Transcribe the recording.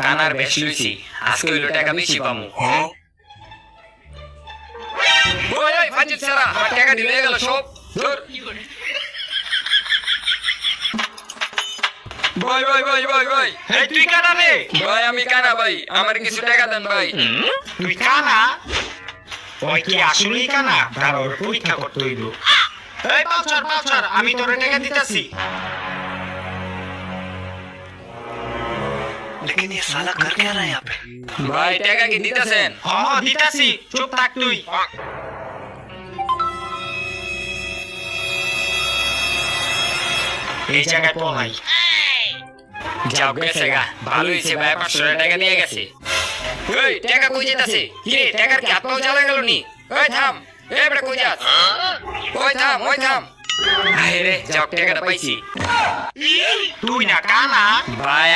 কানার বেশ লইছি আজকে হইলো টাকা বেশি পামু ওই ওই ফাজিল সারা আমার টাকা দিলে গেল সব ধর ভাই ভাই ভাই ভাই ভাই এই তুই কানা রে? ভাই আমি কানা ভাই আমার কিছু টাকা দেন ভাই তুই কানা? ওই কি আসলেই কানা? দাঁড়া, ওর পরীক্ষা করতে হইব। এই বাউচার, আমি তোরে টাকা দিতাছি। लेकिन ये साला कर क्या रहा है यहाँ पे? ভাই টাকা কি দিতেছেন হ্যাঁ দিতাছি, চুপ থাক তুই। এই জায়গায় পলাই। যাও গেছে গা ভালো হইছে ভাই 500 টাকা দিয়ে গেছে ওই টাকা কই যেতাছে কি রে টাকার কি হাত পাও জ্বালা গেল নি ওই থাম এই বড় কই যাস ওই থাম আরে রে যাও টাকাটা পাইছি তুই না কানা? ভাই